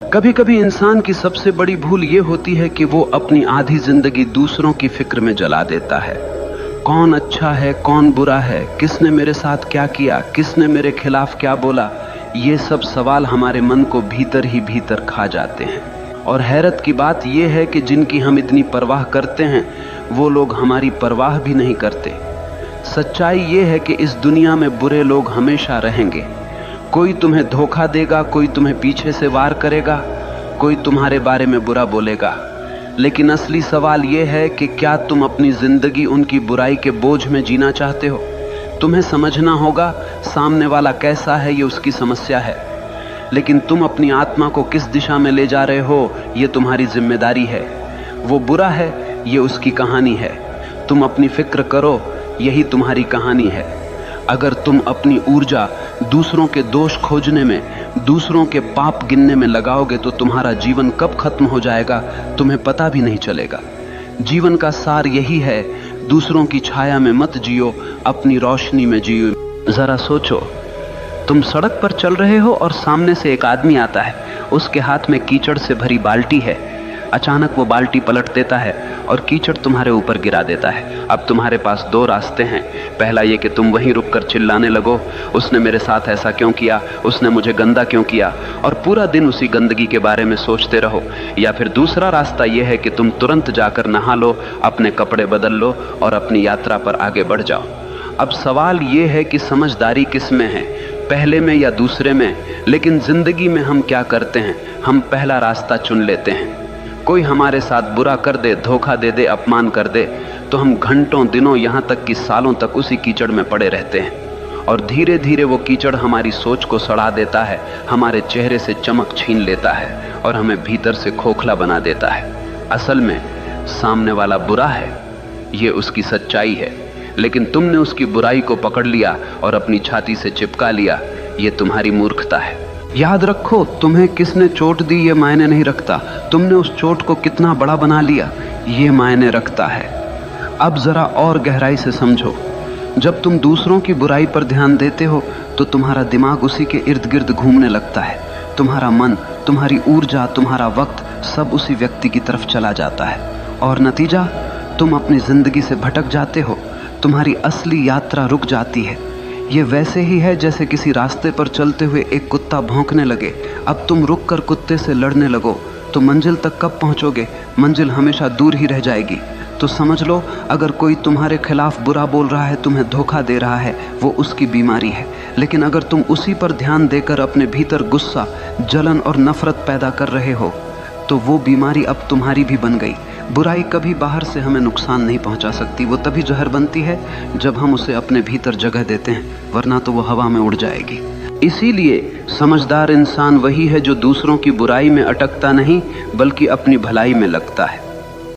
कभी कभी इंसान की सबसे बड़ी भूल ये होती है कि वो अपनी आधी जिंदगी दूसरों की फिक्र में जला देता है। कौन अच्छा है, कौन बुरा है, किसने मेरे साथ क्या किया, किसने मेरे खिलाफ क्या बोला, ये सब सवाल हमारे मन को भीतर ही भीतर खा जाते हैं। और हैरत की बात यह है कि जिनकी हम इतनी परवाह करते हैं वो लोग हमारी परवाह भी नहीं करते। सच्चाई ये है कि इस दुनिया में बुरे लोग हमेशा रहेंगे। कोई तुम्हें धोखा देगा, कोई तुम्हें पीछे से वार करेगा, कोई तुम्हारे बारे में बुरा बोलेगा। लेकिन असली सवाल यह है कि क्या तुम अपनी जिंदगी उनकी बुराई के बोझ में जीना चाहते हो? तुम्हें समझना होगा सामने वाला कैसा है, ये उसकी समस्या है, लेकिन तुम अपनी आत्मा को किस दिशा में ले जा रहे हो ये तुम्हारी जिम्मेदारी है। वो बुरा है, ये उसकी कहानी है। तुम अपनी फिक्र करो, यही तुम्हारी कहानी है। अगर तुम अपनी ऊर्जा दूसरों के दोष खोजने में, दूसरों के पाप गिनने में लगाओगे तो तुम्हारा जीवन कब खत्म हो जाएगा तुम्हें पता भी नहीं चलेगा। जीवन का सार यही है, दूसरों की छाया में मत जियो, अपनी रोशनी में जियो। जरा सोचो, तुम सड़क पर चल रहे हो और सामने से एक आदमी आता है, उसके हाथ में कीचड़ से भरी बाल्टी है। अचानक वो बाल्टी पलट देता है और कीचड़ तुम्हारे ऊपर गिरा देता है। अब तुम्हारे पास दो रास्ते हैं। पहला ये कि तुम वहीं रुककर चिल्लाने लगो, उसने मेरे साथ ऐसा क्यों किया, उसने मुझे गंदा क्यों किया, और पूरा दिन उसी गंदगी के बारे में सोचते रहो। या फिर दूसरा रास्ता यह है कि तुम तुरंत जाकर नहा लो, अपने कपड़े बदल लो और अपनी यात्रा पर आगे बढ़ जाओ। अब सवाल ये है कि समझदारी किस में है, पहले में या दूसरे में? लेकिन जिंदगी में हम क्या करते हैं, हम पहला रास्ता चुन लेते हैं। कोई हमारे साथ बुरा कर दे, धोखा दे दे, अपमान कर दे, तो हम घंटों, दिनों, यहाँ तक कि सालों तक उसी कीचड़ में पड़े रहते हैं। और धीरे धीरे वो कीचड़ हमारी सोच को सड़ा देता है, हमारे चेहरे से चमक छीन लेता है और हमें भीतर से खोखला बना देता है। असल में सामने वाला बुरा है, ये उसकी सच्चाई है, लेकिन तुमने उसकी बुराई को पकड़ लिया और अपनी छाती से चिपका लिया। ये तुम्हारी मूर्खता है। याद रखो, तुम्हें किसने चोट दी ये मायने नहीं रखता, तुमने उस चोट को कितना बड़ा बना लिया ये मायने रखता है। अब जरा और गहराई से समझो, जब तुम दूसरों की बुराई पर ध्यान देते हो तो तुम्हारा दिमाग उसी के इर्द गिर्द घूमने लगता है। तुम्हारा मन, तुम्हारी ऊर्जा, तुम्हारा वक्त सब उसी व्यक्ति की तरफ चला जाता है और नतीजा, तुम अपनी जिंदगी से भटक जाते हो। तुम्हारी असली यात्रा रुक जाती है। ये वैसे ही है जैसे किसी रास्ते पर चलते हुए एक कुत्ता भौंकने लगे। अब तुम रुक कर कुत्ते से लड़ने लगो तो मंजिल तक कब पहुंचोगे? मंजिल हमेशा दूर ही रह जाएगी। तो समझ लो, अगर कोई तुम्हारे खिलाफ बुरा बोल रहा है, तुम्हें धोखा दे रहा है, वो उसकी बीमारी है। लेकिन अगर तुम उसी पर ध्यान देकर अपने भीतर गुस्सा, जलन और नफरत पैदा कर रहे हो तो वो बीमारी अब तुम्हारी भी बन गई। बुराई कभी बाहर से हमें नुकसान नहीं पहुंचा सकती, वो तभी जहर बनती है जब हम उसे अपने भीतर जगह देते हैं, वरना तो वो हवा में उड़ जाएगी। इसीलिए समझदार इंसान वही है जो दूसरों की बुराई में अटकता नहीं बल्कि अपनी भलाई में लगता है।